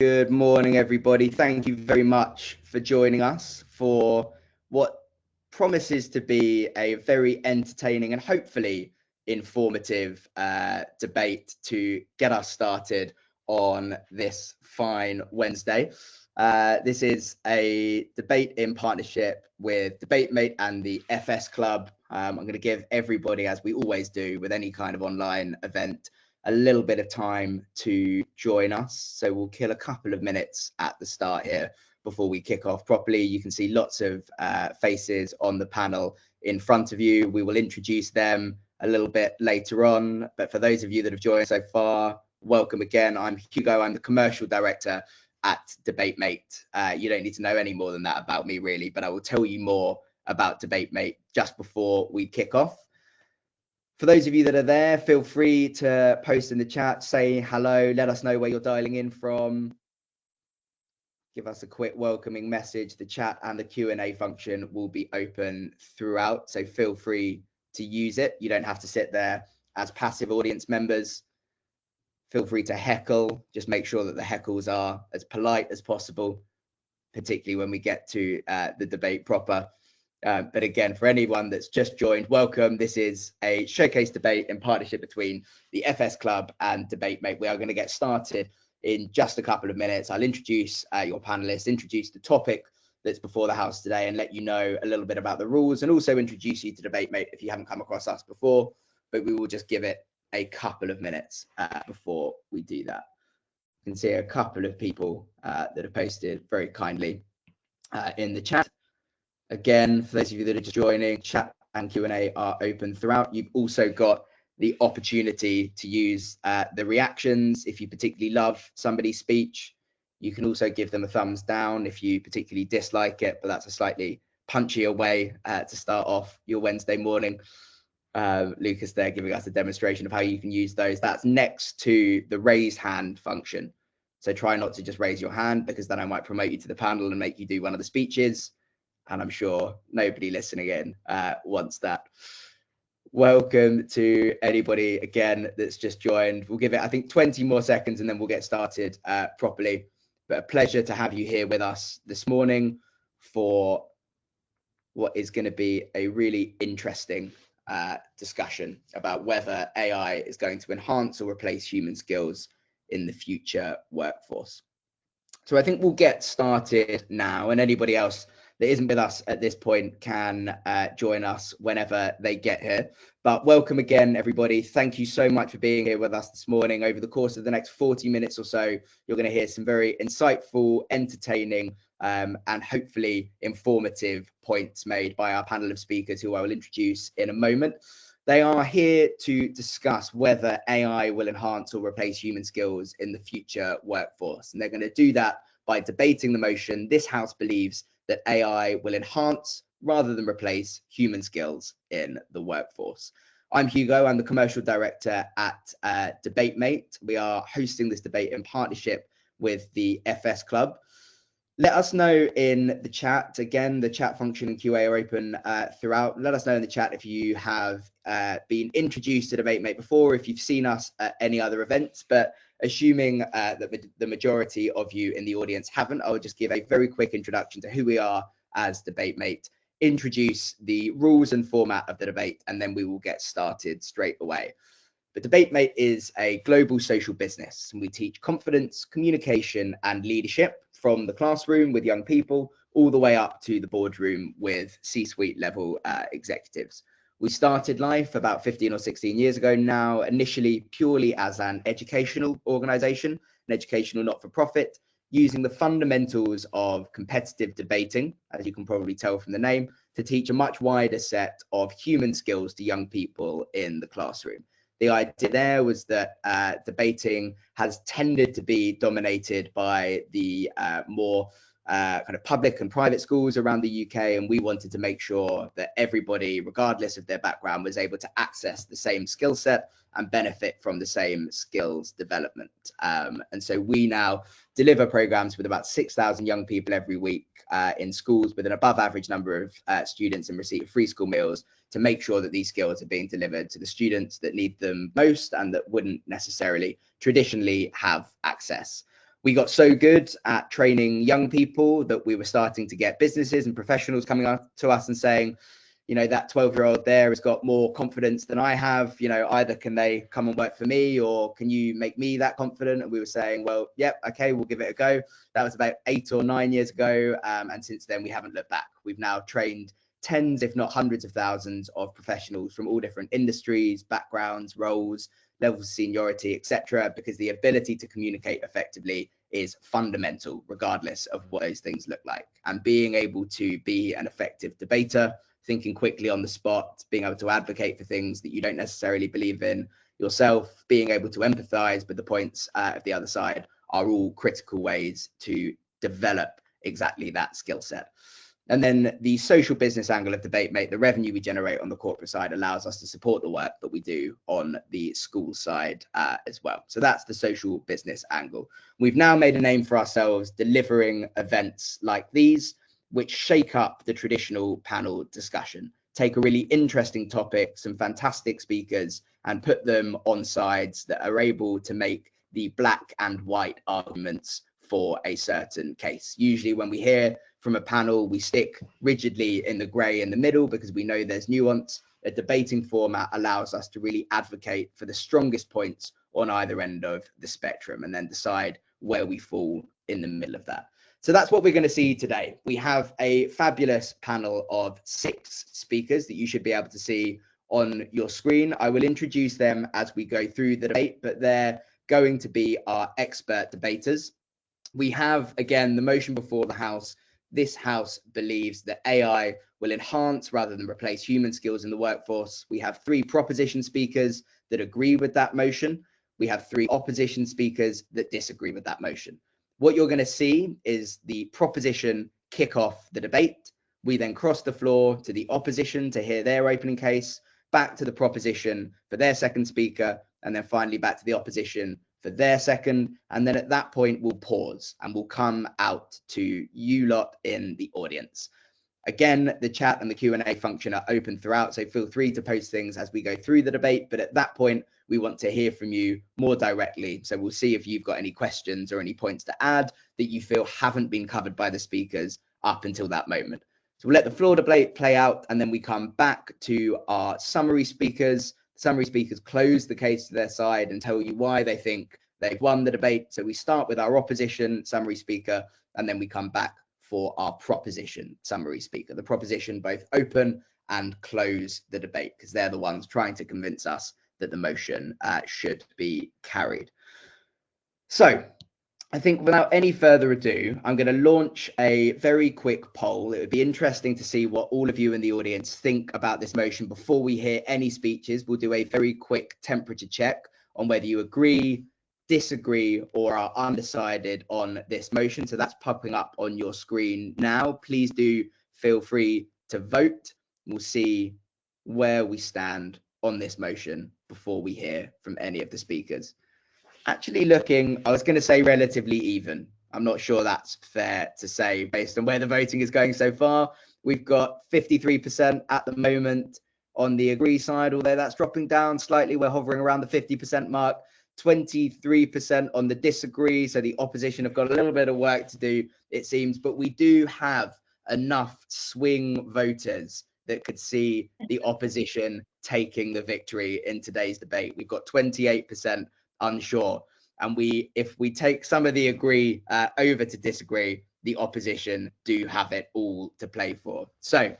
Good morning, everybody. Thank you very much for joining us for what promises to be a very entertaining and hopefully informative debate to get us started on this fine Wednesday. This is a debate in partnership with DebateMate and the FS Club. I'm going to give everybody, as we always do with any kind of online event, a little bit of time to join us. So we'll kill a couple of minutes at the start here before we kick off properly. You can see lots of faces on the panel in front of you. We will introduce them a little bit later on. But for those of you that have joined so far, welcome again. I'm Hugo. I'm the commercial director at DebateMate. You don't need to know any more than that about me, really, but I will tell you more about DebateMate just before we kick off. For those of you that are there, feel free to post in the chat, say hello, let us know where you're dialing in from. Give us a quick welcoming message. The chat and the Q&A function will be open throughout, so feel free to use it. You don't have to sit there as passive audience members. Feel free to heckle. Just make sure that the heckles are as polite as possible, particularly when we get to the debate proper. But again, for anyone that's just joined, welcome. This is a showcase debate in partnership between the FS Club and DebateMate. We are going to get started in just a couple of minutes. I'll introduce your panelists, introduce the topic that's before the House today, and let you know a little bit about the rules, and also introduce you to DebateMate if you haven't come across us before. But we will just give it a couple of minutes before we do that. You can see a couple of people that have posted very kindly in the chat. Again, for those of you that are just joining, chat and Q&A are open throughout. You've also got the opportunity to use the reactions. If you particularly love somebody's speech, you can also give them a thumbs down if you particularly dislike it, but that's a slightly punchier way to start off your Wednesday morning. Lucas there giving us a demonstration of how you can use those. That's next to the raise hand function. So try not to just raise your hand, because then I might promote you to the panel and make you do one of the speeches. And I'm sure nobody listening in wants that. Welcome to anybody, again, that's just joined. We'll give it, I think, 20 more seconds and then we'll get started properly. But a pleasure to have you here with us this morning for what is going to be a really interesting discussion about whether AI is going to enhance or replace human skills in the future workforce. So I think we'll get started now, and anybody else that isn't with us at this point can join us whenever they get here. But welcome again, everybody. Thank you so much for being here with us this morning. Over the course of the next 40 minutes or so, you're going to hear some very insightful, entertaining, and hopefully informative points made by our panel of speakers, who I will introduce in a moment. They are here to discuss whether AI will enhance or replace human skills in the future workforce. And they're going to do that by debating the motion this House believes that AI will enhance rather than replace human skills in the workforce. I'm Hugo. I'm the commercial director at DebateMate. We are hosting this debate in partnership with the FS Club. Let us know in the chat. Again, the chat function and QA are open throughout. Let us know in the chat if you have been introduced to DebateMate before, if you've seen us at any other events. But assuming that the majority of you in the audience haven't, I will just give a very quick introduction to who we are as DebateMate, introduce the rules and format of the debate, and then we will get started straight away. But DebateMate is a global social business, and we teach confidence, communication, and leadership from the classroom with young people all the way up to the boardroom with C-suite level executives. We started life about 15 or 16 years ago now, initially purely as an educational organization, an educational not-for-profit, using the fundamentals of competitive debating, as you can probably tell from the name, to teach a much wider set of human skills to young people in the classroom. The idea there was that debating has tended to be dominated by the more kind of public and private schools around the UK, and we wanted to make sure that everybody, regardless of their background, was able to access the same skill set and benefit from the same skills development. And so we now deliver programs with about 6,000 young people every week in schools with an above average number of students in receipt of free school meals, to make sure that these skills are being delivered to the students that need them most and that wouldn't necessarily traditionally have access. We got so good at training young people that we were starting to get businesses and professionals coming up to us and saying, you know, that 12-year-old there has got more confidence than I have. You know, either can they come and work for me, or can you make me that confident? And we were saying, well, yep, okay, we'll give it a go. That was about 8 or 9 years ago. And since then, we haven't looked back. We've now trained tens, if not hundreds of thousands of professionals from all different industries, backgrounds, roles, levels of seniority, etc., because the ability to communicate effectively is fundamental, regardless of what those things look like. And being able to be an effective debater, thinking quickly on the spot, being able to advocate for things that you don't necessarily believe in yourself, being able to empathize with the points of the other side are all critical ways to develop exactly that skill set. And then the social business angle of DebateMate, the revenue we generate on the corporate side allows us to support the work that we do on the school side as well. So that's the social business angle. We've now made a name for ourselves delivering events like these, which shake up the traditional panel discussion, take a really interesting topic, some fantastic speakers, and put them on sides that are able to make the black and white arguments for a certain case. Usually when we hear from a panel, we stick rigidly in the grey in the middle because we know there's nuance. A debating format allows us to really advocate for the strongest points on either end of the spectrum and then decide where we fall in the middle of that. So that's what we're going to see today. We have a fabulous panel of 6 speakers that you should be able to see on your screen. I will introduce them as we go through the debate, but they're going to be our expert debaters. We have, again, the motion before the House. This House believes that AI will enhance rather than replace human skills in the workforce. We have 3 proposition speakers that agree with that motion. We have 3 opposition speakers that disagree with that motion. What you're going to see is the proposition kick off the debate. We then cross the floor to the opposition to hear their opening case, back to the proposition for their second speaker, and then finally back to the opposition for their second. And then at that point, we'll pause and we'll come out to you lot in the audience. Again, the chat and the Q&A function are open throughout, so feel free to post things as we go through the debate. But at that point, we want to hear from you more directly. So we'll see if you've got any questions or any points to add that you feel haven't been covered by the speakers up until that moment. So we'll let the floor debate play out, and then we come back to our summary speakers. Summary speakers close the case to their side and tell you why they think they've won the debate. So we start with our opposition summary speaker, and then we come back for our proposition summary speaker. The proposition both open and close the debate because they're the ones trying to convince us that the motion should be carried. So I think without any further ado, I'm going to launch a very quick poll. It would be interesting to see what all of you in the audience think about this motion before we hear any speeches. We'll do a very quick temperature check on whether you agree, disagree, or are undecided on this motion. So that's popping up on your screen now. Please do feel free to vote. We'll see where we stand on this motion before we hear from any of the speakers. Actually looking, I was going to say relatively even. I'm not sure that's fair to say based on where the voting is going so far. We've got 53% at the moment on the agree side, although that's dropping down slightly. We're hovering around the 50% mark. 23% on the disagree, so the opposition have got a little bit of work to do, it seems, but we do have enough swing voters that could see the opposition taking the victory in today's debate. We've got 28% unsure, and if we take some of the agree over to disagree, the opposition do have it all to play for. So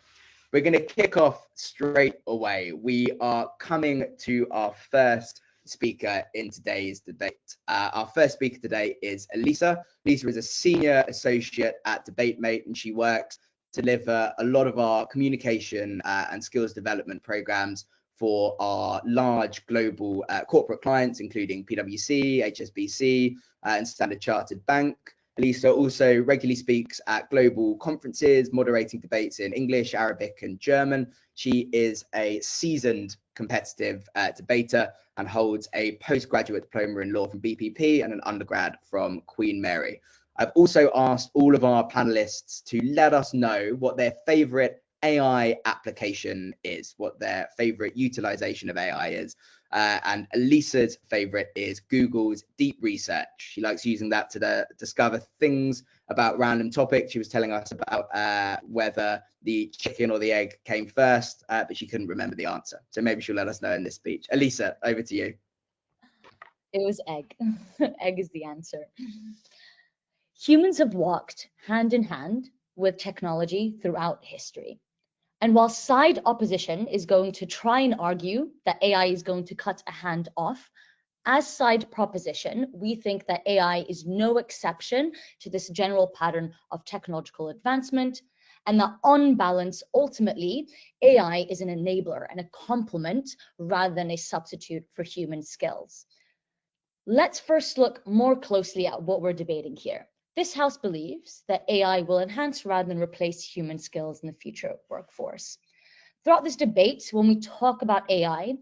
we're going to kick off straight away. We are coming to our first speaker in today's debate. Our first speaker today is Elisa. Elisa is a senior associate at DebateMate, and she works to deliver a lot of our communication and skills development programs for our large global corporate clients, including PwC, HSBC, and Standard Chartered Bank. Elisa also regularly speaks at global conferences, moderating debates in English, Arabic, and German. She is a seasoned competitive debater and holds a postgraduate diploma in law from BPP and an undergrad from Queen Mary. I've also asked all of our panelists to let us know what their favorite AI application is, what their favorite utilization of AI is. And Elisa's favorite is Google's deep research. She likes using that to discover things about random topics. She was telling us about whether the chicken or the egg came first, but she couldn't remember the answer. So maybe she'll let us know in this speech. Elisa, over to you. It was egg. Egg is the answer. Humans have walked hand in hand with technology throughout history. And while side opposition is going to try and argue that AI is going to cut a hand off, as side proposition, we think that AI is no exception to this general pattern of technological advancement, and that on balance, ultimately, AI is an enabler and a complement rather than a substitute for human skills. Let's first look more closely at what we're debating here. This house believes that AI will enhance rather than replace human skills in the future workforce. Throughout this debate, when we talk about AI,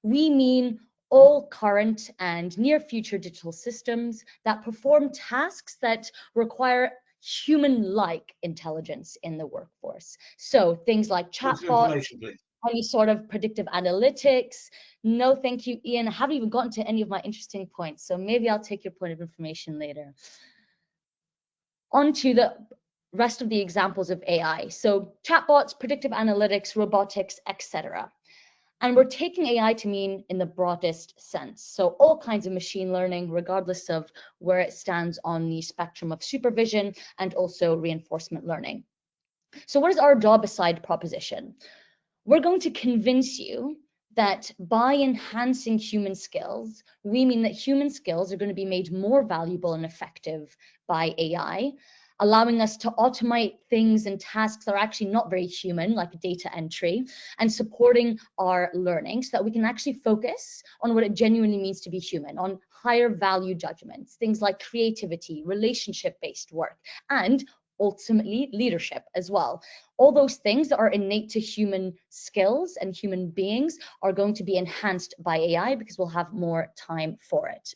we mean all current and near future digital systems that perform tasks that require human-like intelligence in the workforce. So things like chatbots, any sort of predictive analytics. No, thank you, Ian. I haven't even gotten to any of my interesting points, so maybe I'll take your point of information later. On to the rest of the examples of AI. So chatbots, predictive analytics, robotics, etc. And we're taking AI to mean in the broadest sense. So all kinds of machine learning, regardless of where it stands on the spectrum of supervision and also reinforcement learning. So what is our job aside proposition? We're going to convince you that by enhancing human skills, we mean that human skills are going to be made more valuable and effective by AI, allowing us to automate things and tasks that are actually not very human, like data entry, and supporting our learning so that we can actually focus on what it genuinely means to be human, on higher value judgments, things like creativity, relationship-based work, and ultimately leadership as well. All those things that are innate to human skills and human beings are going to be enhanced by AI because we'll have more time for it.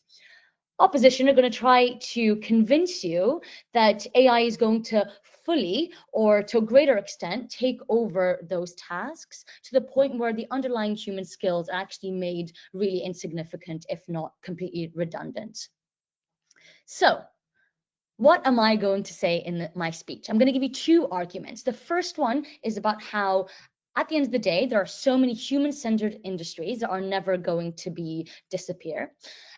Opposition are going to try to convince you that AI is going to fully or to a greater extent take over those tasks to the point where the underlying human skills are actually made really insignificant, if not completely redundant. So what am I going to say in my speech? I'm going to give you two arguments. The first one is about how at the end of the day, there are so many human-centered industries that are never going to disappear.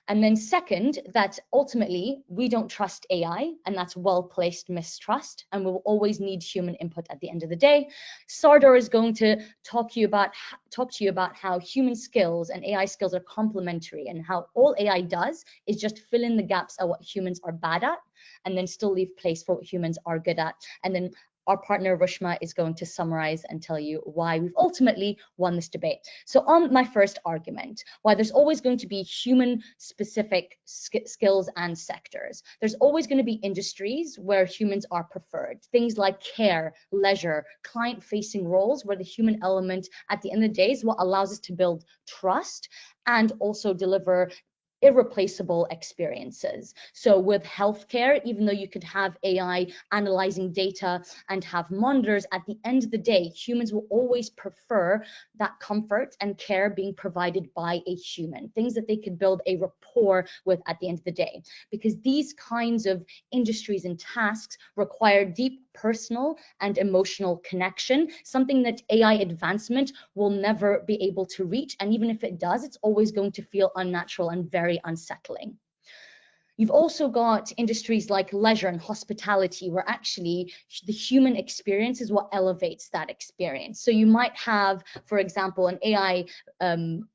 And then second, that ultimately we don't trust AI, and that's well-placed mistrust, and we'll always need human input at the end of the day. Sardar is going to talk to you about how human skills and AI skills are complementary, and how all AI does is just fill in the gaps at what humans are bad at, and then still leave place for what humans are good at. And then our partner Rushma is going to summarize and tell you why we've ultimately won this debate. So on my first argument, why there's always going to be human-specific skills and sectors. There's always going to be industries where humans are preferred. Things like care, leisure, client-facing roles, where the human element at the end of the day is what allows us to build trust and also deliver irreplaceable experiences. So with healthcare, even though you could have AI analyzing data and have monitors, at the end of the day, humans will always prefer that comfort and care being provided by a human, things that they could build a rapport with at the end of the day. Because these kinds of industries and tasks require deep personal and emotional connection, something that AI advancement will never be able to reach. And even if it does, it's always going to feel unnatural and very unsettling. You've also got industries like leisure and hospitality, where actually the human experience is what elevates that experience. So you might have, for example, an AI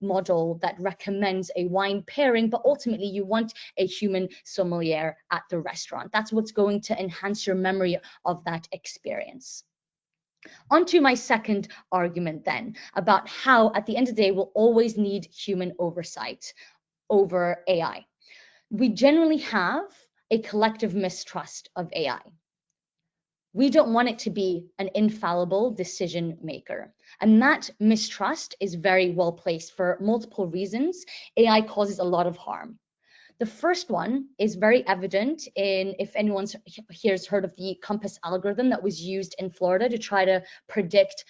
model that recommends a wine pairing, but ultimately you want a human sommelier at the restaurant. That's what's going to enhance your memory of that experience. On to my second argument then, about how at the end of the day we'll always need human oversight over AI. We generally have a collective mistrust of AI. We don't want it to be an infallible decision maker. And that mistrust is very well placed for multiple reasons. AI causes a lot of harm. The first one is very evident in, if anyone's here's heard of the compass algorithm that was used in Florida to try to predict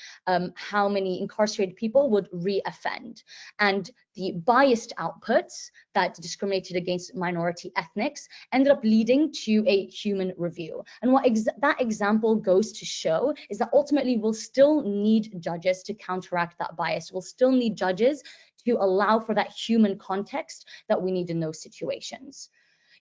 how many incarcerated people would re-offend. And the biased outputs that discriminated against minority ethnics ended up leading to a human review. And what that example goes to show is that ultimately we'll still need judges to counteract that bias. We'll still need judges to allow for that human context that we need in those situations.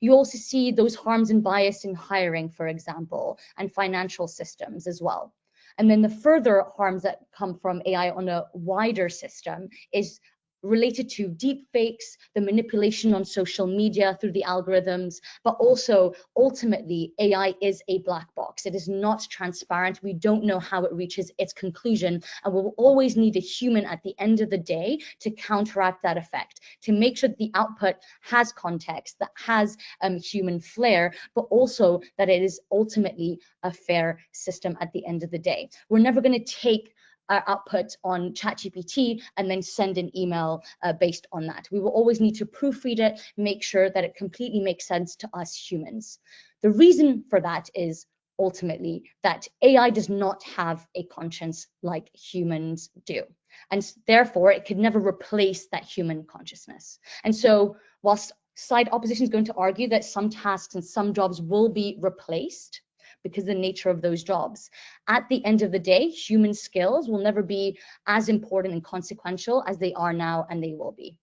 You also see those harms and bias in hiring, for example, and financial systems as well. And then the further harms that come from AI on a wider system is related to deep fakes, the manipulation on social media through the algorithms, but also ultimately AI is a black box. It is not transparent. We don't know how it reaches its conclusion, and we'll always need a human at the end of the day to counteract that effect, to make sure that the output has context, that has human flair, but also that it is ultimately a fair system at the end of the day. We're never going to take our output on ChatGPT and then send an email based on that. We will always need to proofread it, make sure that it completely makes sense to us humans. The reason for that is ultimately that AI does not have a conscience like humans do. And therefore, it could never replace that human consciousness. And so whilst side opposition is going to argue that some tasks and some jobs will be replaced, because of the nature of those jobs, at the end of the day, human skills will never be as important and consequential as they are now, and they will be.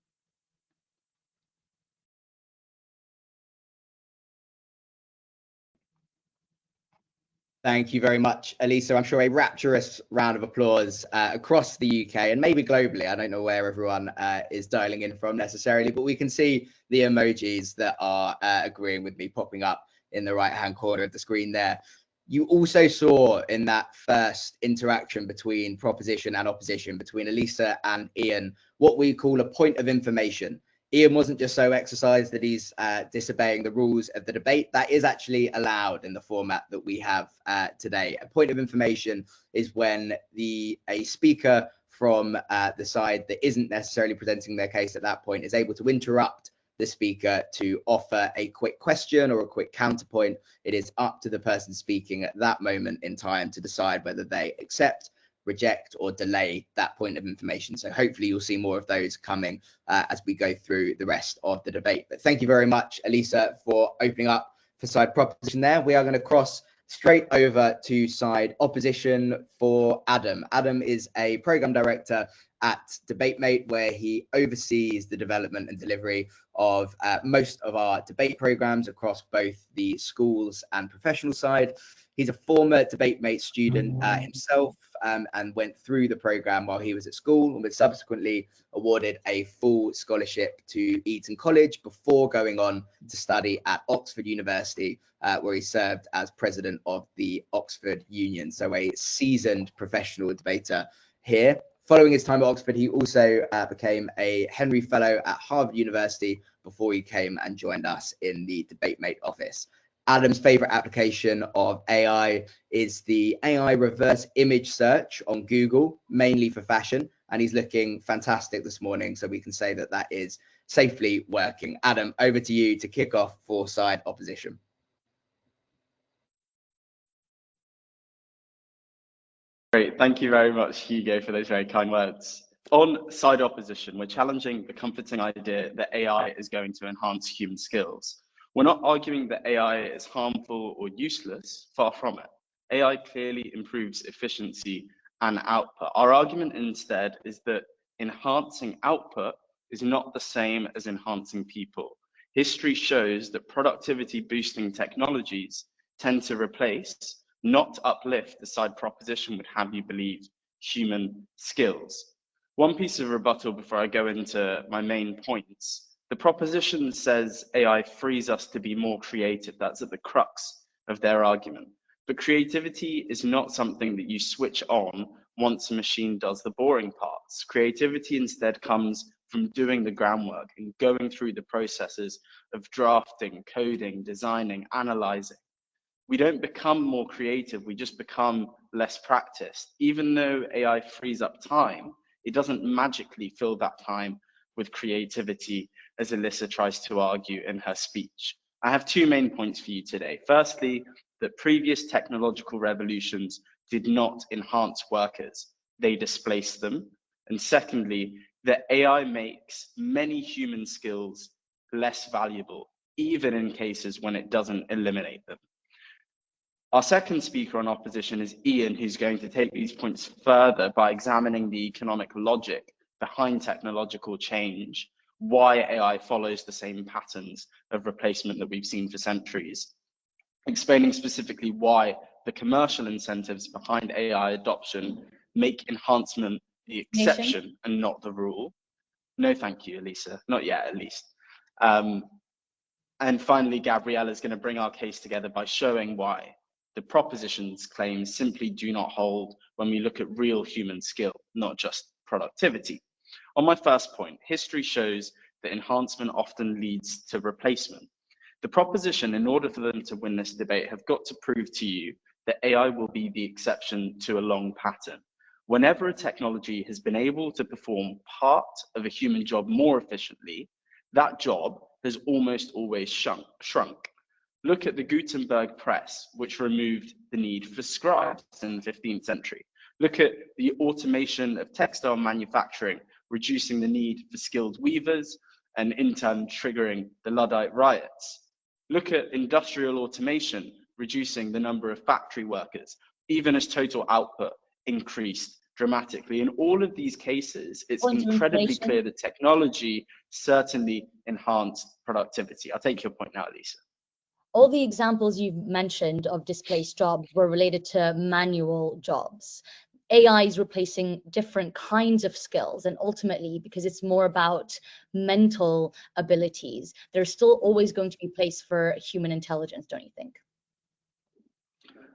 Thank you very much, Elisa. I'm sure a rapturous round of applause across the UK and maybe globally. I don't know where everyone is dialing in from necessarily, but we can see the emojis that are agreeing with me popping up in the right-hand corner of the screen there. You also saw in that first interaction between proposition and opposition, between Elisa and Ian, what we call a point of information. Ian wasn't just so exercised that he's disobeying the rules of the debate. That is actually allowed in the format that we have today. A point of information is when a speaker from the side that isn't necessarily presenting their case at that point is able to interrupt the speaker to offer a quick question or a quick counterpoint. It is up to the person speaking at that moment in time to decide whether they accept, reject, or delay that point of information. So hopefully you'll see more of those coming as we go through the rest of the debate. But thank you very much, Elisa, for opening up for side proposition there. We are going to cross straight over to side opposition for Adam. Adam is a program director at DebateMate, where he oversees the development and delivery of most of our debate programs across both the schools and professional side. He's a former DebateMate student himself and went through the program while he was at school, and was subsequently awarded a full scholarship to Eton College before going on to study at Oxford University, where he served as president of the Oxford Union. So a seasoned professional debater here. Following his time at Oxford, he also became a Henry Fellow at Harvard University before he came and joined us in the DebateMate office. Adam's favorite application of AI is the AI reverse image search on Google, mainly for fashion, and he's looking fantastic this morning, so we can say that that is safely working. Adam, over to you to kick off for side opposition. Great, thank you very much, Hugo, for those very kind words. On side opposition, we're challenging the comforting idea that AI is going to enhance human skills. We're not arguing that AI is harmful or useless, far from it. AI clearly improves efficiency and output. Our argument instead is that enhancing output is not the same as enhancing people. History shows that productivity boosting technologies tend to replace, not uplift, the side proposition would have you believe, human skills. One piece of rebuttal before I go into my main points. The proposition says AI frees us to be more creative. That's at the crux of their argument. But creativity is not something that you switch on once a machine does the boring parts. Creativity instead comes from doing the groundwork and going through the processes of drafting, coding, designing, analyzing. We don't become more creative, we just become less practiced. Even though AI frees up time, it doesn't magically fill that time with creativity as Alyssa tries to argue in her speech. I have two main points for you today. Firstly, that previous technological revolutions did not enhance workers, they displaced them. And secondly, that AI makes many human skills less valuable, even in cases when it doesn't eliminate them. Our second speaker on opposition is Ian, who's going to take these points further by examining the economic logic behind technological change, why AI follows the same patterns of replacement that we've seen for centuries, explaining specifically why the commercial incentives behind AI adoption make enhancement the exception and not the rule. No, thank you, Elisa. Not yet, at least. And finally, Gabrielle is going to bring our case together by showing why the proposition's claims simply do not hold when we look at real human skill, not just productivity. On my first point, history shows that enhancement often leads to replacement. The proposition, in order for them to win this debate, have got to prove to you that AI will be the exception to a long pattern. Whenever a technology has been able to perform part of a human job more efficiently, that job has almost always shrunk. Look at the Gutenberg press, which removed the need for scribes in the 15th century. Look at the automation of textile manufacturing, reducing the need for skilled weavers and in turn triggering the Luddite riots. Look at industrial automation, reducing the number of factory workers, even as total output increased dramatically. In all of these cases, it's incredibly clear that technology certainly enhanced productivity. I'll take your point now, Lisa. All the examples you've mentioned of displaced jobs were related to manual jobs. AI is replacing different kinds of skills, and ultimately, because it's more about mental abilities, there's still always going to be place for human intelligence, don't you think?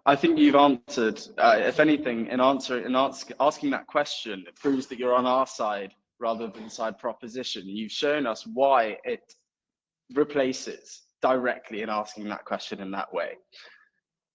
I think you've answered, if anything, in asking that question, it proves that you're on our side rather than side proposition. You've shown us why it replaces directly in asking that question in that way.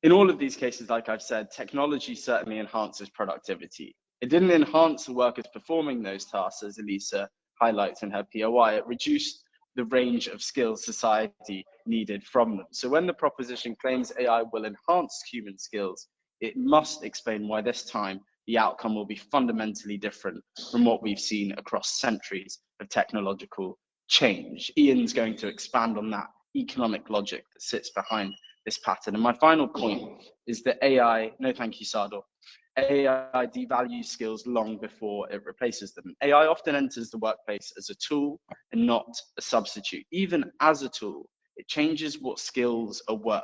In all of these cases, like I've said, technology certainly enhances productivity. It didn't enhance the workers performing those tasks, as Elisa highlights in her POI. It reduced the range of skills society needed from them. So when the proposition claims AI will enhance human skills, it must explain why this time the outcome will be fundamentally different from what we've seen across centuries of technological change. Ian's going to expand on that economic logic that sits behind this pattern. And my final point is that AI, no thank you, Sardor, AI devalues skills long before it replaces them. AI often enters the workplace as a tool and not a substitute. Even as a tool, it changes what skills are worth.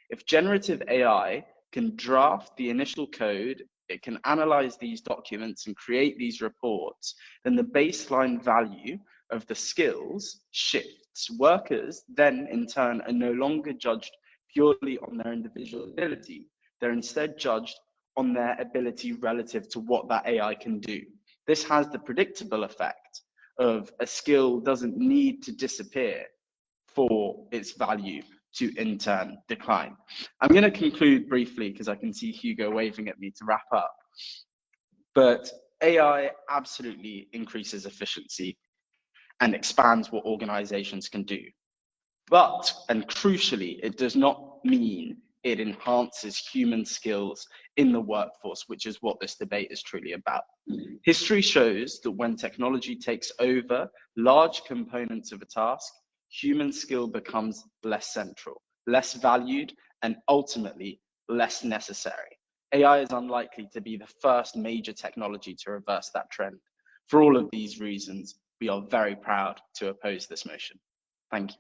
If generative AI can draft the initial code, it can analyze these documents and create these reports, then the baseline value of the skills shifts. Workers then in turn are no longer judged purely on their individual ability. They're instead judged on their ability relative to what that AI can do. This has the predictable effect of a skill doesn't need to disappear for its value to in turn decline. I'm going to conclude briefly because I can see Hugo waving at me to wrap up. But AI absolutely increases efficiency and expands what organizations can do. But, and crucially, it does not mean it enhances human skills in the workforce, which is what this debate is truly about. History shows that when technology takes over large components of a task, human skill becomes less central, less valued, and ultimately less necessary. AI is unlikely to be the first major technology to reverse that trend. For all of these reasons, we are very proud to oppose this motion. Thank you.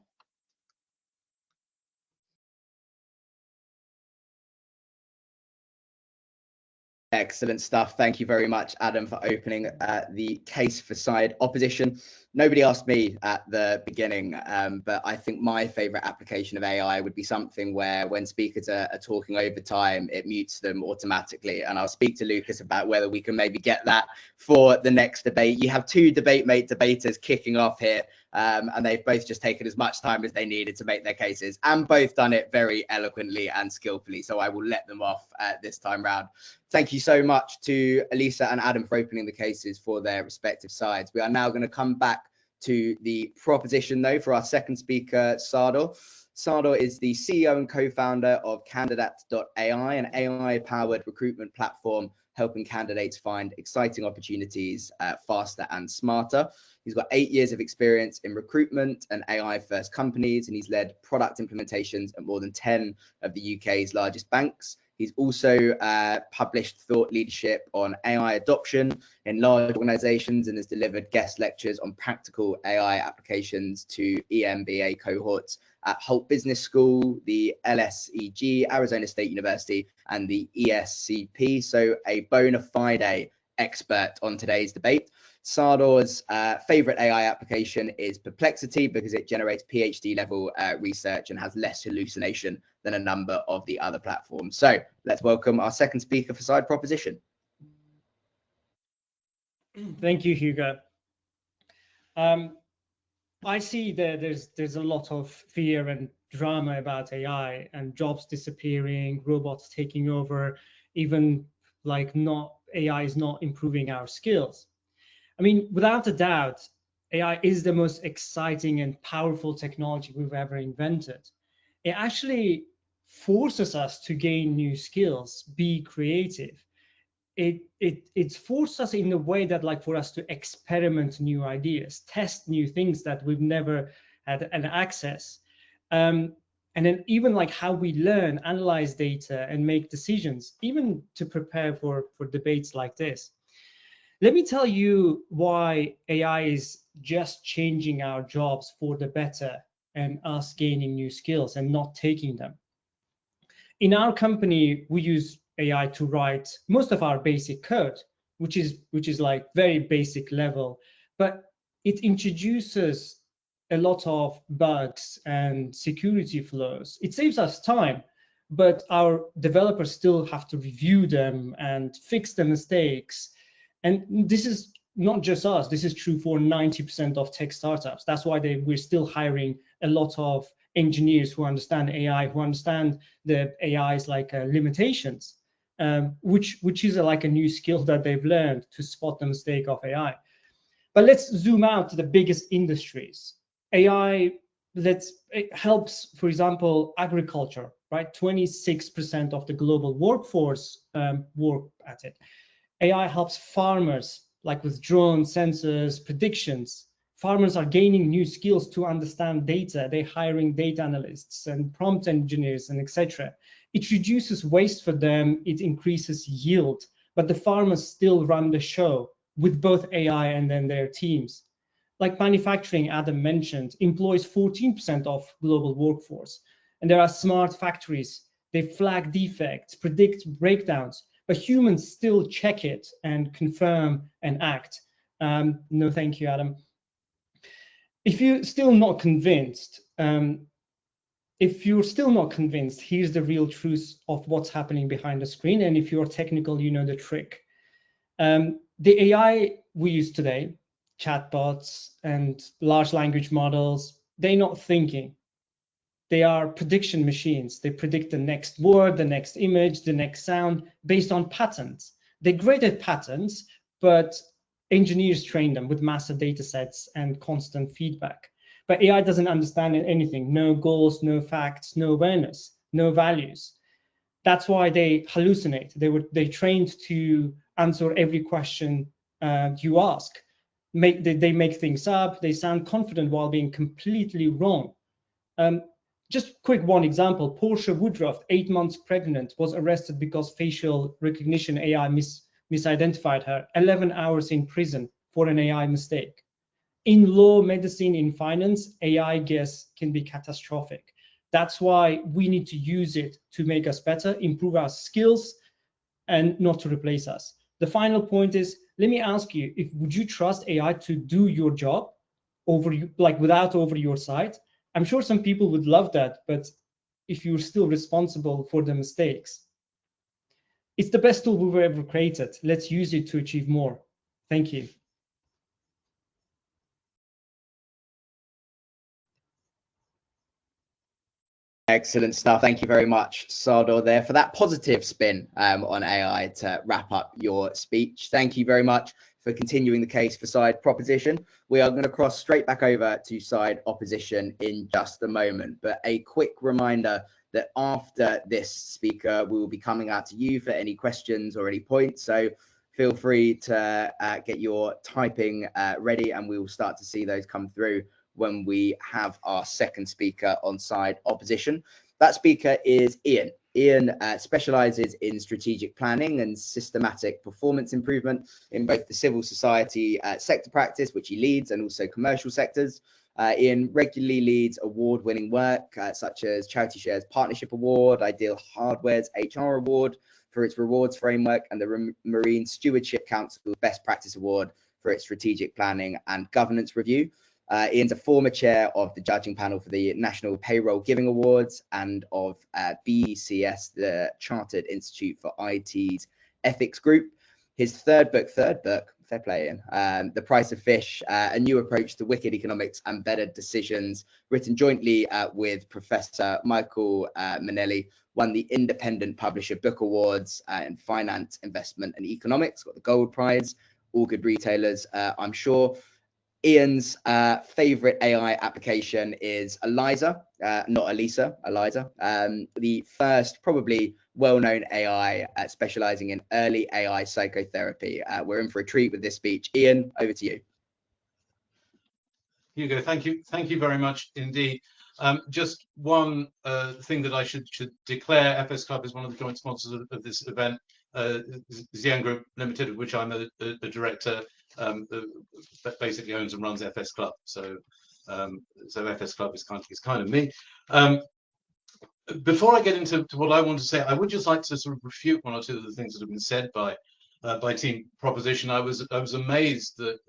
Excellent stuff. Thank you very much, Adam, for opening the case for side opposition. Nobody asked me at the beginning, but I think my favorite application of AI would be something where when speakers are talking over time, it mutes them automatically. And I'll speak to Lucas about whether we can maybe get that for the next debate. You have two debaters kicking off here, and they've both just taken as much time as they needed to make their cases and both done it very eloquently and skillfully. So I will let them off this time round. Thank you so much to Elisa and Adam for opening the cases for their respective sides. We are now going to come back to the proposition though for our second speaker, Sardor. Sardor is the CEO and co-founder of Candidate.ai, an AI-powered recruitment platform helping candidates find exciting opportunities faster and smarter. He's got 8 years of experience in recruitment and AI-first companies, and he's led product implementations at more than 10 of the UK's largest banks. He's also published thought leadership on AI adoption in large organizations and has delivered guest lectures on practical AI applications to EMBA cohorts at Holt Business School, the LSEG, Arizona State University, and the ESCP. So a bona fide expert on today's debate. Sardor's favorite AI application is Perplexity because it generates PhD level research and has less hallucination than a number of the other platforms. So let's welcome our second speaker for Side Proposition. Thank you, Hugo. I see that there's a lot of fear and drama about AI and jobs disappearing, robots taking over, even like AI is not improving our skills. I mean, without a doubt, AI is the most exciting and powerful technology we've ever invented. It actually forces us to gain new skills, be creative. It's forced us in a way that, like, for us to experiment new ideas, test new things that we've never had an access. And then even like how we learn, analyze data and make decisions, even to prepare for debates like this. Let me tell you why AI is just changing our jobs for the better and us gaining new skills and not taking them. In our company, we use AI to write most of our basic code, which is like very basic level, but it introduces a lot of bugs and security flaws. It saves us time, but our developers still have to review them and fix the mistakes. And this is not just us, this is true for 90% of tech startups. That's why we're still hiring a lot of engineers who understand AI, who understand the AI's like limitations, which is like a new skill that they've learned to spot the mistake of AI. But let's zoom out to the biggest industries. AI, it helps, for example, agriculture, right? 26% of the global workforce work at it. AI helps farmers, like with drone sensors, predictions. Farmers are gaining new skills to understand data. They're hiring data analysts and prompt engineers and etc. It reduces waste for them. It increases yield, but the farmers still run the show with both AI and then their teams. Like manufacturing, Adam mentioned, employs 14% of global workforce. And there are smart factories. They flag defects, predict breakdowns, but humans still check it and confirm and act. No, thank you, Adam. If you're still not convinced, here's the real truth of what's happening behind the screen. And if you're technical, you know the trick. The AI we use today, chatbots and large language models, they're not thinking. They are prediction machines. They predict the next word, the next image, the next sound based on patterns. They're great at patterns, but engineers train them with massive data sets and constant feedback. But AI doesn't understand anything. No goals, no facts, no awareness, no values. That's why they hallucinate. They trained to answer every question you ask. They make things up. They sound confident while being completely wrong. Just quick one example, Portia Woodruff, 8 months pregnant, was arrested because facial recognition AI misidentified her, 11 hours in prison for an AI mistake. In law, medicine, in finance, AI guess can be catastrophic. That's why we need to use it to make us better, improve our skills, and not to replace us. The final point is, let me ask you, would you trust AI to do your job without over your side? I'm sure some people would love that, but if you're still responsible for the mistakes, it's the best tool we've ever created. Let's use it to achieve more. Thank you. Excellent stuff. Thank you very much, Sardor, there for that positive spin on AI to wrap up your speech. Thank you very much for continuing the case for side proposition. We are going to cross straight back over to side opposition in just a moment, but a quick reminder that after this speaker, we will be coming out to you for any questions or any points. So feel free to get your typing ready, and we will start to see those come through when we have our second speaker on side opposition. That speaker is Ian. Ian specialises in strategic planning and systematic performance improvement in both the civil society sector practice, which he leads, and also commercial sectors. Ian regularly leads award-winning work such as Charity Shares Partnership Award, Ideal Hardware's HR Award for its rewards framework, and the Marine Stewardship Council Best Practice Award for its strategic planning and governance review. Ian's a former chair of the judging panel for the National Payroll Giving Awards and of BCS, the Chartered Institute for IT's Ethics Group. His third book, fair play, Ian, The Price of Fish, a new approach to wicked economics and better decisions, written jointly with Professor Michael Manelli, won the Independent Publisher Book Awards in Finance, Investment and Economics, got the Gold Prize, all good retailers, I'm sure. Ian's favorite AI application is Eliza, not Elisa, Eliza, the first probably well-known AI specializing in early AI psychotherapy. We're in for a treat with this speech. Ian, over to you. Hugo, thank you very much indeed. Just one thing that I should declare: FS Club is one of the joint sponsors of this event. Xian Group Limited, of which I'm a director, basically owns and runs FS Club. So FS Club is kind of me. Before I get into what I want to say, I would just like to sort of refute one or two of the things that have been said by Team Proposition. I was amazed that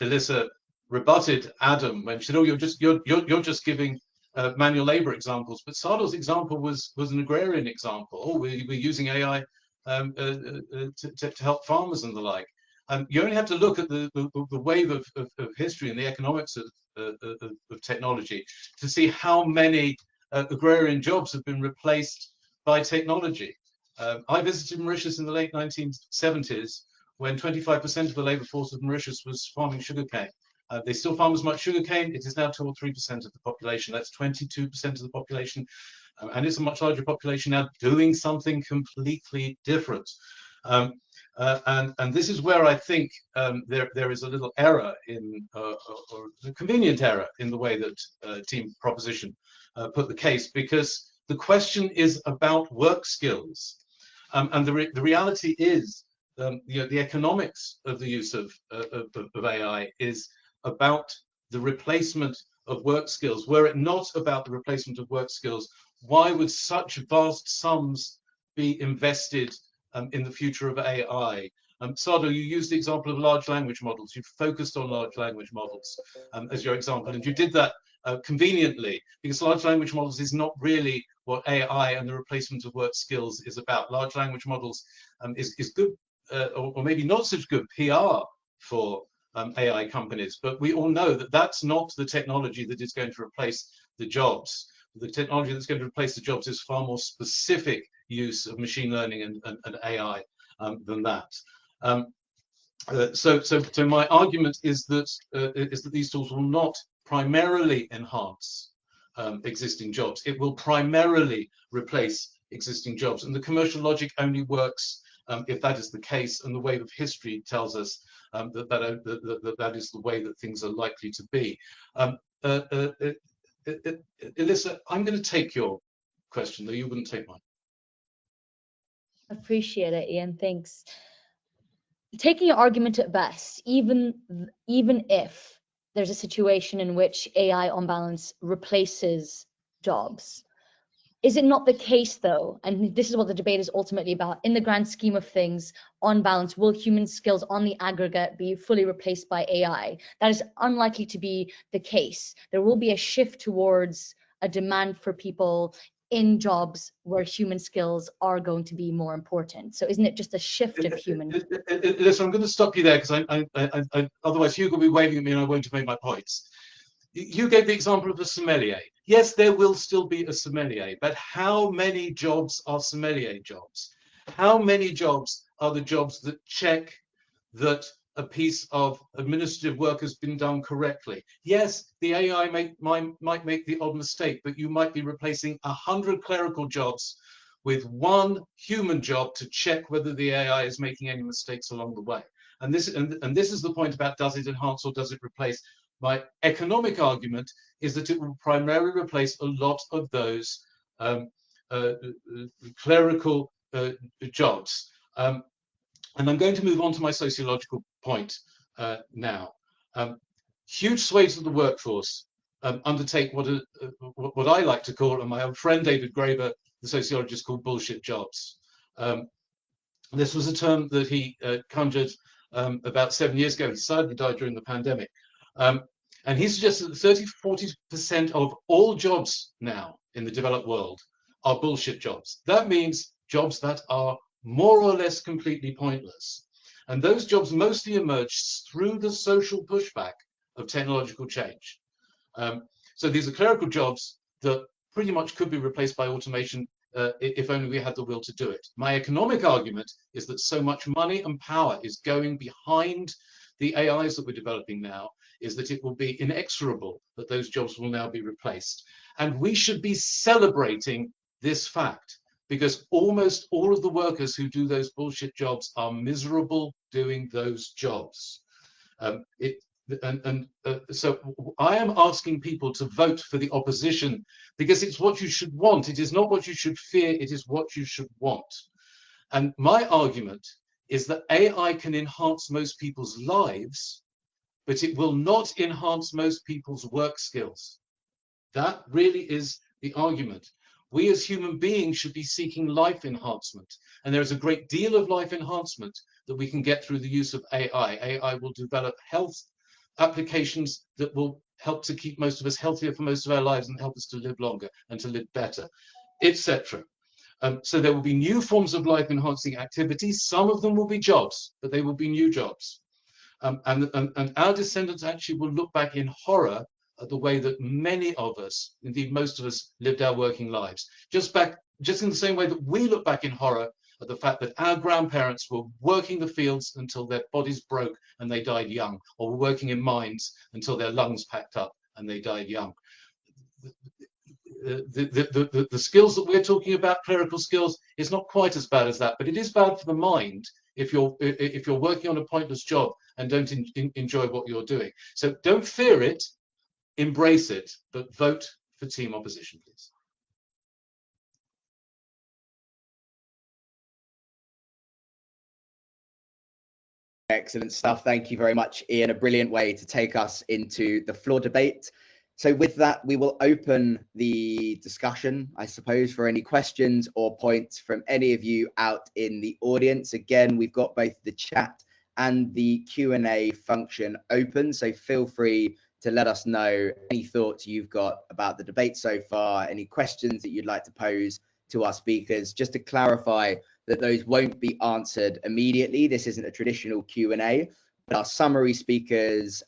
Elissa rebutted Adam when she said, "Oh, you're just giving manual labor examples." But Sardo's example was an agrarian example. Oh, we're using AI to help farmers and the like. You only have to look at the wave of history and the economics of technology to see how many agrarian jobs have been replaced by technology. I visited Mauritius in the late 1970s when 25% of the labor force of Mauritius was farming sugarcane. They still farm as much sugarcane. It is now 2 or 3% of the population. That's 22% of the population. And it's a much larger population now doing something completely different. And this is where I think there is a little error or a convenient error in the way that Team Proposition put the case, because the question is about work skills. And the reality is the economics of the use of AI is about the replacement of work skills. Were it not about the replacement of work skills, why would such vast sums be invested in the future of AI? Sardo, you used the example of large language models. You focused on large language models as your example, and you did that conveniently, because large language models is not really what AI and the replacement of work skills is about. Large language models is good, or maybe not such good PR for AI companies, but we all know that that's not the technology that is going to replace the jobs. The technology that's going to replace the jobs is far more specific use of machine learning and AI than that. So my argument is that these tools will not primarily enhance existing jobs. It will primarily replace existing jobs, and the commercial logic only works if that is the case, and the wave of history tells us that is the way that things are likely to be. Elissa, I'm going to take your question, though you wouldn't take mine. Appreciate it, Ian. Thanks. Taking your argument at best, even if there's a situation in which AI on balance replaces jobs, is it not the case, though, and this is what the debate is ultimately about, in the grand scheme of things, on balance, will human skills on the aggregate be fully replaced by AI? That is unlikely to be the case. There will be a shift towards a demand for people in jobs where human skills are going to be more important. So isn't it just a shift of human? Listen, I'm going to stop you there, because otherwise Hugo will be waving at me and I won't have made my points. You gave the example of a sommelier. Yes, there will still be a sommelier, but how many jobs are sommelier jobs? How many jobs are the jobs that check that a piece of administrative work has been done correctly. Yes, the AI might make the odd mistake, but you might be replacing 100 clerical jobs with one human job to check whether the AI is making any mistakes along the way. And this is the point about, does it enhance or does it replace? My economic argument is that it will primarily replace a lot of those clerical jobs. And I'm going to move on to my sociological point now. Huge swathes of the workforce undertake what I like to call, and my old friend David Graeber, the sociologist, called bullshit jobs. This was a term that he conjured about 7 years ago. He sadly died during the pandemic. And he suggested that 30–40% of all jobs now in the developed world are bullshit jobs. That means jobs that are more or less completely pointless. And those jobs mostly emerge through the social pushback of technological change. So these are clerical jobs that pretty much could be replaced by automation if only we had the will to do it. My economic argument is that so much money and power is going behind the AIs that we're developing now, is that it will be inexorable that those jobs will now be replaced. And we should be celebrating this fact, because almost all of the workers who do those bullshit jobs are miserable doing those jobs. So I am asking people to vote for the opposition, because it's what you should want. It is not what you should fear, it is what you should want. And my argument is that AI can enhance most people's lives, but it will not enhance most people's work skills. That really is the argument. We as human beings should be seeking life enhancement. And there is a great deal of life enhancement that we can get through the use of AI. AI will develop health applications that will help to keep most of us healthier for most of our lives and help us to live longer and to live better, etc. So there will be new forms of life enhancing activities. Some of them will be jobs, but they will be new jobs. And our descendants actually will look back in horror at the way that many of us, indeed most of us, lived our working lives. Just in the same way that we look back in horror at the fact that our grandparents were working the fields until their bodies broke and they died young, or were working in mines until their lungs packed up and they died young. The skills that we're talking about, clerical skills, is not quite as bad as that, but it is bad for the mind if you're working on a pointless job and don't enjoy what you're doing. So don't fear it, embrace it, but vote for team opposition, please. Excellent stuff. Thank you very much, Ian. A brilliant way to take us into the floor debate. So with that, we will open the discussion, I suppose, for any questions or points from any of you out in the audience. Again, we've got both the chat and the Q&A function open, so feel free to let us know any thoughts you've got about the debate so far, any questions that you'd like to pose to our speakers. Just to clarify that those won't be answered immediately. This isn't a traditional Q&A, but our summary speakers,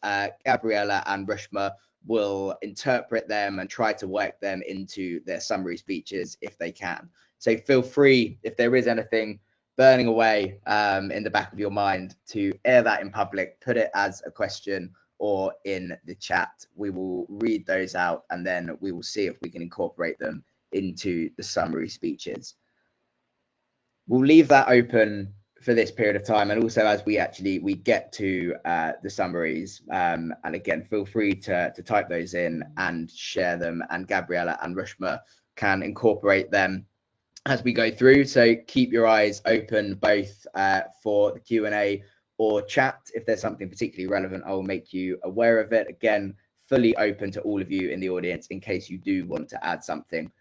Gabriella and Rushma, will interpret them and try to work them into their summary speeches if they can. So feel free, if there is anything burning away in the back of your mind, to air that in public, put it as a question or in the chat. We will read those out and then we will see if we can incorporate them into the summary speeches. We'll leave that open for this period of time, and also as we get to the summaries, and again, feel free to type those in and share them, and Gabriella and Rushma can incorporate them as we go through. So keep your eyes open both for the Q&A or chat. If there's something particularly relevant, I will make you aware of it. Again, fully open to all of you in the audience in case you do want to add something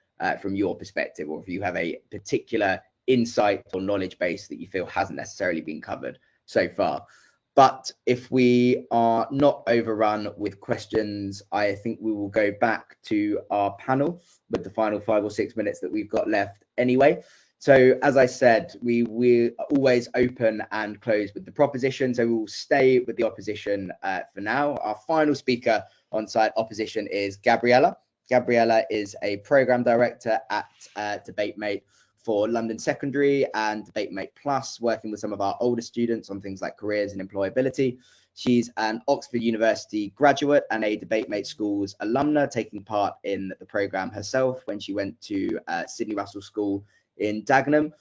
from your perspective, or if you have a particular insight or knowledge base that you feel hasn't necessarily been covered so far. But if we are not overrun with questions, I think we will go back to our panel with the final 5 or 6 minutes that we've got left anyway. So as I said, we always open and close with the proposition, so we will stay with the opposition for now. Our final speaker on site opposition is Gabriella Gabriella is a program director at DebateMate for London Secondary and DebateMate Plus, working with some of our older students on things like careers and employability. She's an Oxford University graduate and a DebateMate Schools alumna, taking part in the program herself when she went to Sydney Russell School in Dagenham.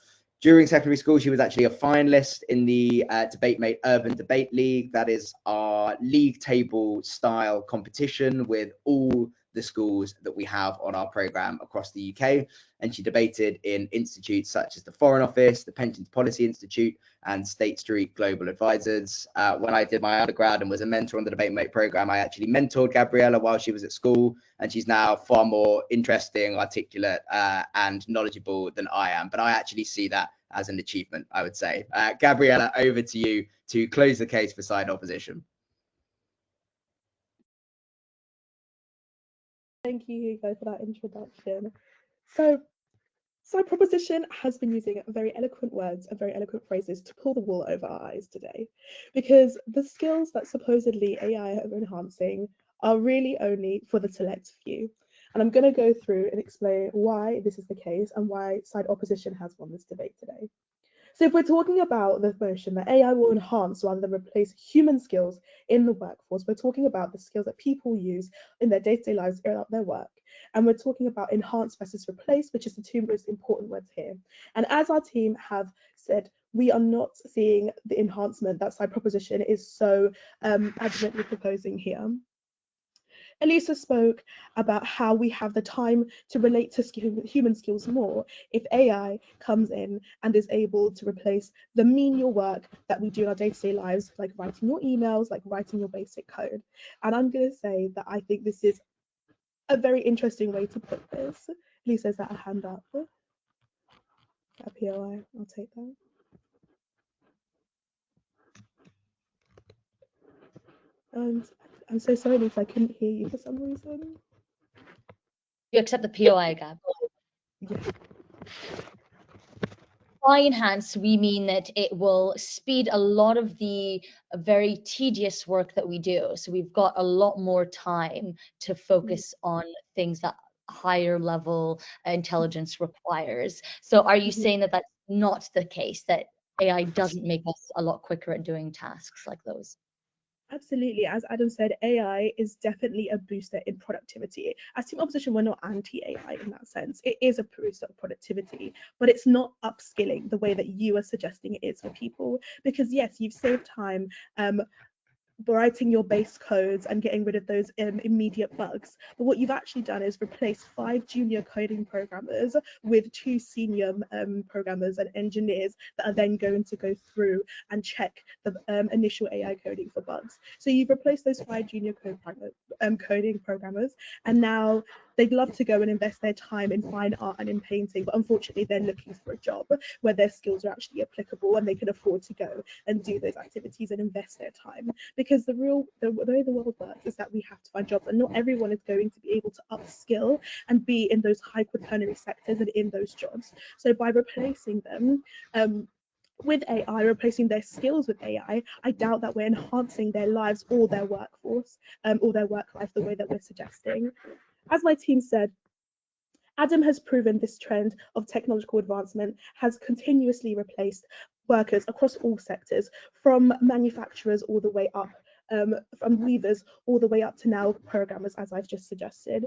During secondary school, she was actually a finalist in the DebateMate Urban Debate League. That is our league table style competition with all the schools that we have on our program across the UK. And she debated in institutes such as the Foreign Office, the Pensions Policy Institute, and State Street Global Advisors. When I did my undergrad and was a mentor on the DebateMate program, I actually mentored Gabriella while she was at school, and she's now far more interesting, articulate, and knowledgeable than I am. But I actually see that as an achievement, I would say. Gabriella, over to you to close the case for side opposition. Thank you, Hugo, for that introduction. So, side proposition has been using very eloquent words and very eloquent phrases to pull the wool over our eyes today, because the skills that supposedly AI are enhancing are really only for the select few. And I'm going to go through and explain why this is the case and why side opposition has won this debate today. So if we're talking about the notion that AI will enhance rather than replace human skills in the workforce, we're talking about the skills that people use in their day-to-day lives throughout their work. And we're talking about enhance versus replace, which is the two most important words here. And as our team have said, we are not seeing the enhancement that side proposition is so adamantly proposing here. Elisa spoke about how we have the time to relate to human skills more if AI comes in and is able to replace the menial work that we do in our day-to-day lives, like writing your emails, like writing your basic code. And I'm going to say that I think this is a very interesting way to put this. Elisa, is that a hand up? A POI, I'll take that. And I'm so sorry, Lisa, I couldn't hear you for some reason. You accept the POI, Gab? Yeah. By enhance, we mean that it will speed a lot of the very tedious work that we do. So we've got a lot more time to focus on things that higher level intelligence requires. So are you saying that that's not the case, that AI doesn't make us a lot quicker at doing tasks like those? Absolutely. As Adam said, AI is definitely a booster in productivity. As team opposition, we're not anti-AI in that sense. It is a booster of productivity, but it's not upskilling the way that you are suggesting it is for people. Because yes, you've saved time writing your base codes and getting rid of those immediate bugs. But what you've actually done is replace 5 junior coding programmers with 2 senior programmers and engineers that are then going to go through and check the initial AI coding for bugs. So you've replaced those 5 junior coding programmers, and now they'd love to go and invest their time in fine art and in painting, but unfortunately they're looking for a job where their skills are actually applicable and they can afford to go and do those activities and invest their time. Because the way the world works is that we have to find jobs, and not everyone is going to be able to upskill and be in those high quaternary sectors and in those jobs. So by replacing them with AI, replacing their skills with AI, I doubt that we're enhancing their lives or their workforce or their work life the way that we're suggesting. As my team said, Adam has proven this trend of technological advancement has continuously replaced workers across all sectors, from manufacturers all the way up, from weavers all the way up to now programmers, as I've just suggested.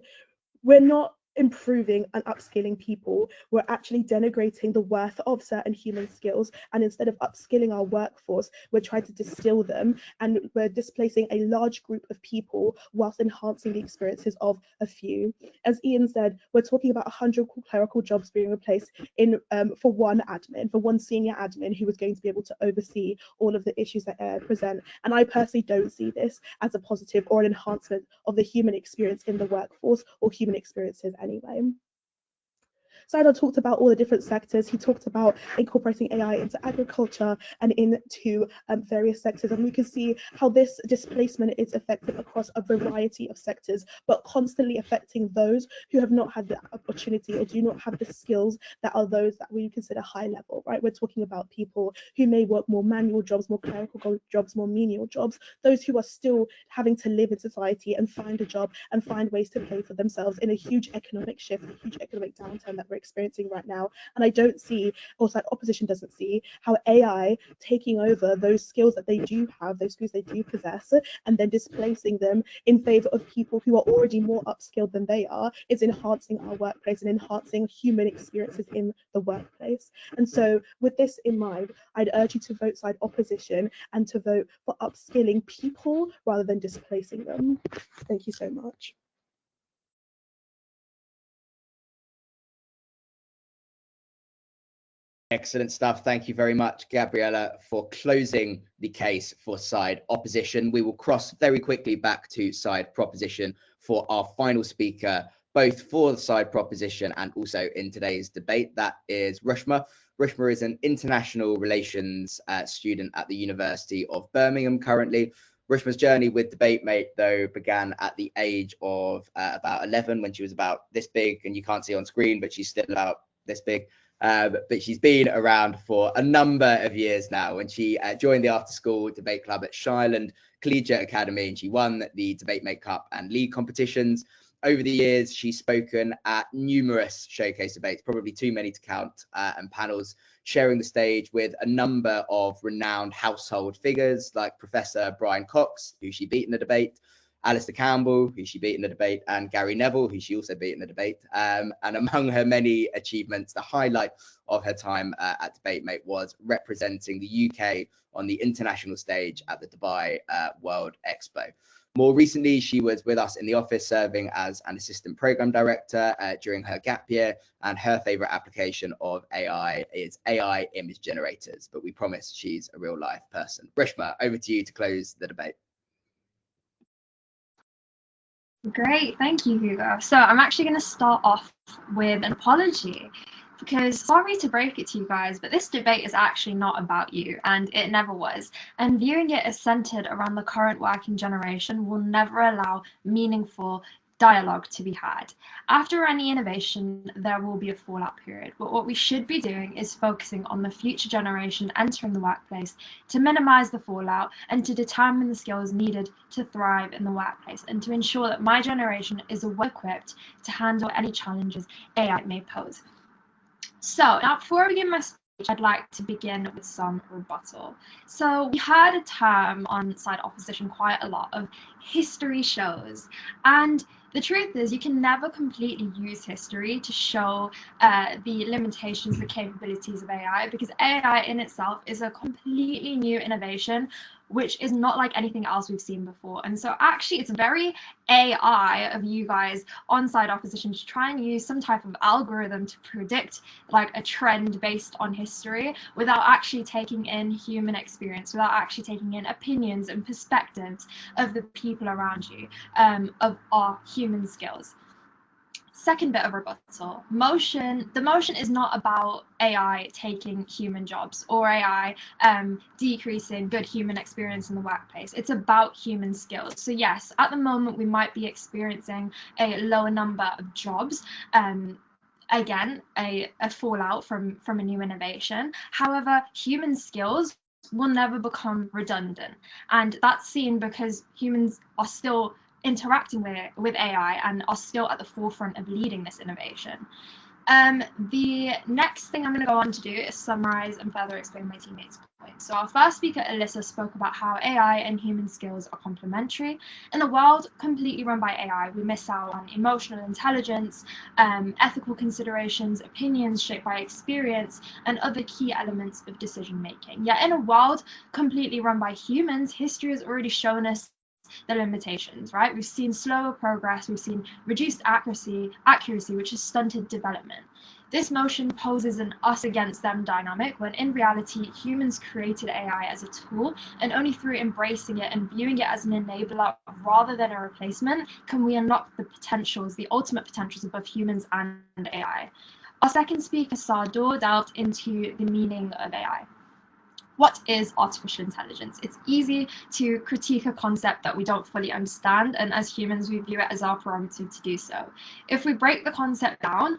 We're not improving and upskilling people, we're actually denigrating the worth of certain human skills, and instead of upskilling our workforce, we're trying to distill them, and we're displacing a large group of people whilst enhancing the experiences of a few. As Ian said, we're talking about 100 clerical jobs being replaced in for one senior admin who was going to be able to oversee all of the issues that present. And I personally don't see this as a positive or an enhancement of the human experience in the workforce or human experiences anyway. Saidar talked about all the different sectors. He talked about incorporating AI into agriculture and into various sectors, and we can see how this displacement is effective across a variety of sectors, but constantly affecting those who have not had the opportunity or do not have the skills that are those that we consider high level, right? We're talking about people who may work more manual jobs, more clerical jobs, more menial jobs, those who are still having to live in society and find a job and find ways to pay for themselves in a huge economic shift, a huge economic downturn that we're experiencing right now. And I don't see, or like opposition doesn't see, how AI taking over those skills that they do have, those skills they do possess, and then displacing them in favor of people who are already more upskilled than they are, is enhancing our workplace and enhancing human experiences in the workplace. And so with this in mind, I'd urge you to vote side opposition and to vote for upskilling people rather than displacing them. Thank you so much. Excellent stuff. Thank you very much, Gabriella, for closing the case for side opposition. We will cross very quickly back to side proposition for our final speaker, both for the side proposition and also in today's debate. That is Rushma. Rushma is an international relations student at the University of Birmingham currently. Rushma's journey with DebateMate, though, began at the age of about 11, when she was about this big, and you can't see on screen, but she's still about this big. But she's been around for a number of years now. When she joined the after-school debate club at Shireland Collegiate Academy, and she won the DebateMate Cup and League competitions. Over the years, she's spoken at numerous showcase debates, probably too many to count, and panels, sharing the stage with a number of renowned household figures like Professor Brian Cox, who she beat in the debate, Alistair Campbell, who she beat in the debate, and Gary Neville, who she also beat in the debate. And among her many achievements, the highlight of her time at DebateMate was representing the UK on the international stage at the Dubai World Expo. More recently, she was with us in the office serving as an assistant program director during her gap year, and her favorite application of AI is AI image generators, but we promise she's a real life person. Rushma, over to you to close the debate. Great, thank you, Hugo. So I'm actually going to start off with an apology, because sorry to break it to you guys, but this debate is actually not about you, and it never was. And viewing it as centered around the current working generation will never allow meaningful dialogue to be had. After any innovation, there will be a fallout period, but what we should be doing is focusing on the future generation entering the workplace to minimize the fallout and to determine the skills needed to thrive in the workplace, and to ensure that my generation is well equipped to handle any challenges AI may pose. So now, before I begin my speech, I'd like to begin with some rebuttal. So we heard a term on side opposition quite a lot of history shows, and the truth is you can never completely use history to show the limitations, the capabilities of AI, because AI in itself is a completely new innovation which is not like anything else we've seen before. And so actually it's very AI of you guys on side opposition to try and use some type of algorithm to predict like a trend based on history without actually taking in human experience, without actually taking in opinions and perspectives of the people around you, of our human skills. Second bit of rebuttal, the motion is not about AI taking human jobs or AI decreasing good human experience in the workplace. It's about human skills. So yes, at the moment we might be experiencing a lower number of jobs, again, a fallout from a new innovation. However, human skills will never become redundant, and that's seen because humans are still interacting with AI and are still at the forefront of leading this innovation. The next thing I'm going to go on to do is summarize and further explain my teammates' points. So our first speaker, Alyssa, spoke about how AI and human skills are complementary. In a world completely run by AI, we miss out on emotional intelligence, ethical considerations, opinions shaped by experience, and other key elements of decision making. Yet in a world completely run by humans, history has already shown us the limitations, right? We've seen slower progress, we've seen reduced accuracy, which has stunted development. This motion poses an us against them dynamic, when in reality humans created AI as a tool, and only through embracing it and viewing it as an enabler rather than a replacement can we unlock the potentials, the ultimate potentials of both humans and AI. Our second speaker, Sardor, delved into the meaning of AI. What is artificial intelligence? It's easy to critique a concept that we don't fully understand, and as humans, we view it as our prerogative to do so. If we break the concept down,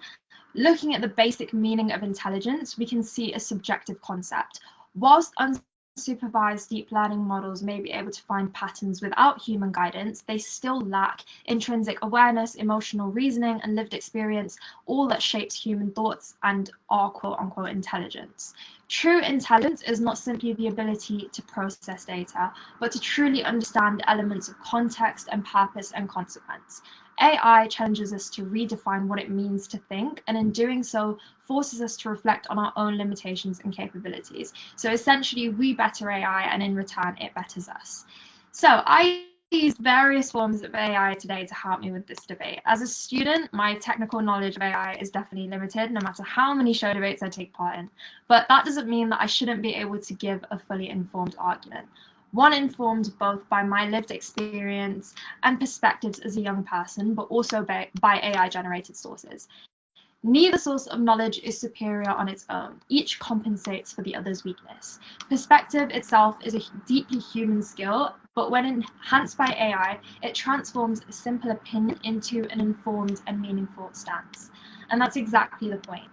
looking at the basic meaning of intelligence, we can see a subjective concept. Whilst unsupervised deep learning models may be able to find patterns without human guidance, they still lack intrinsic awareness, emotional reasoning, and lived experience, all that shapes human thoughts and our quote-unquote intelligence. True intelligence is not simply the ability to process data, but to truly understand elements of context and purpose and consequence. AI challenges us to redefine what it means to think, and in doing so, forces us to reflect on our own limitations and capabilities. So essentially, we better AI, and in return, it betters us. So I used various forms of AI today to help me with this debate. As a student, my technical knowledge of AI is definitely limited, no matter how many show debates I take part in. But that doesn't mean that I shouldn't be able to give a fully informed argument. One informed both by my lived experience and perspectives as a young person, but also by AI-generated sources. Neither source of knowledge is superior on its own. Each compensates for the other's weakness. Perspective itself is a deeply human skill, but when enhanced by AI, it transforms a simple opinion into an informed and meaningful stance. And that's exactly the point.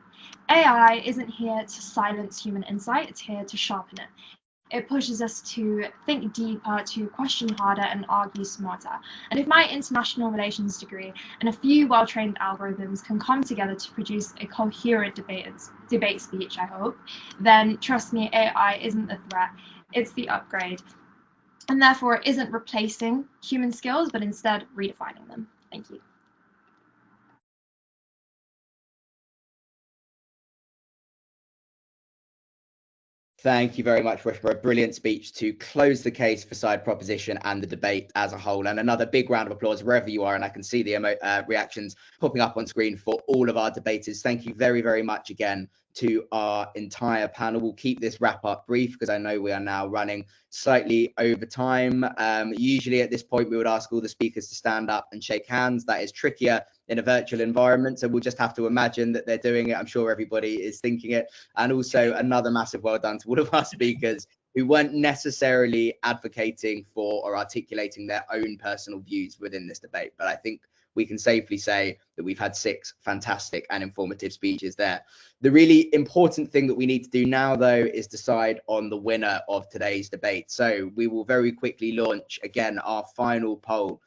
AI isn't here to silence human insight, it's here to sharpen it. It pushes us to think deeper, to question harder, and argue smarter. And if my international relations degree and a few well-trained algorithms can come together to produce a coherent debate speech, I hope, then trust me, AI isn't the threat, it's the upgrade. And therefore, it isn't replacing human skills, but instead redefining them. Thank you. Thank you very much, Rushborough. A brilliant speech to close the case for side proposition and the debate as a whole. And another big round of applause wherever you are. And I can see the reactions popping up on screen for all of our debaters. Thank you very, very much again to our entire panel. We'll keep this wrap up brief because I know we are now running slightly over time. Usually at this point, we would ask all the speakers to stand up and shake hands. That is trickier in a virtual environment, so we'll just have to imagine that they're doing it. I'm sure everybody is thinking it. And also another massive well done to all of our speakers who weren't necessarily advocating for or articulating their own personal views within this debate, but I think we can safely say that we've had 6 fantastic and informative speeches there. The really important thing that we need to do now, though, is decide on the winner of today's debate. So we will very quickly launch again our final poll.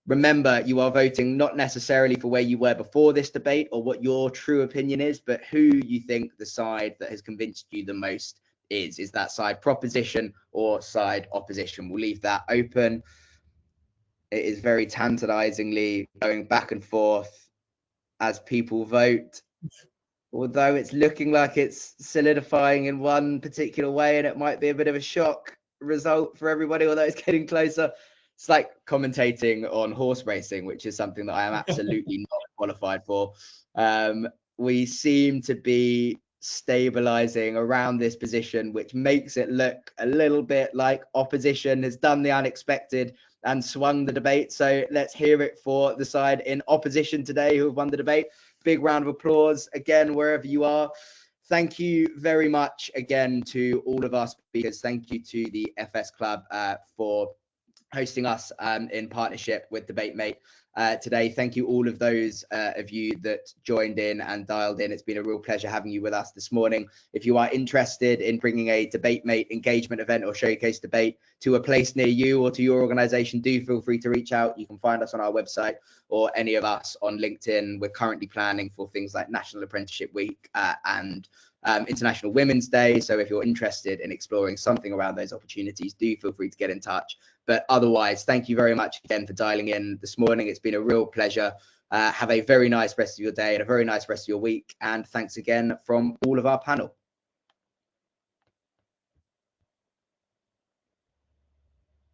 Remember, you are voting not necessarily for where you were before this debate or what your true opinion is, but who you think the side that has convinced you the most is. Is that side proposition or side opposition? We'll leave that open. It is very tantalizingly going back and forth as people vote, although it's looking like it's solidifying in one particular way, and it might be a bit of a shock result for everybody, although it's getting closer. It's like commentating on horse racing, which is something that I am absolutely not qualified for. We seem to be stabilizing around this position, which makes it look a little bit like opposition has done the unexpected and swung the debate. So let's hear it for the side in opposition today who have won the debate. Big round of applause again, wherever you are. Thank you very much again to all of our speakers. Thank you to the FS Club for hosting us in partnership with DebateMate today. Thank you all of those of you that joined in and dialed in. It's been a real pleasure having you with us this morning. If you are interested in bringing a DebateMate engagement event or showcase debate to a place near you or to your organization, do feel free to reach out. You can find us on our website or any of us on LinkedIn. We're currently planning for things like National Apprenticeship Week and International Women's Day. So if you're interested in exploring something around those opportunities, do feel free to get in touch. But otherwise, thank you very much again for dialing in this morning. It's been a real pleasure. Have a very nice rest of your day and a very nice rest of your week. And thanks again from all of our panel.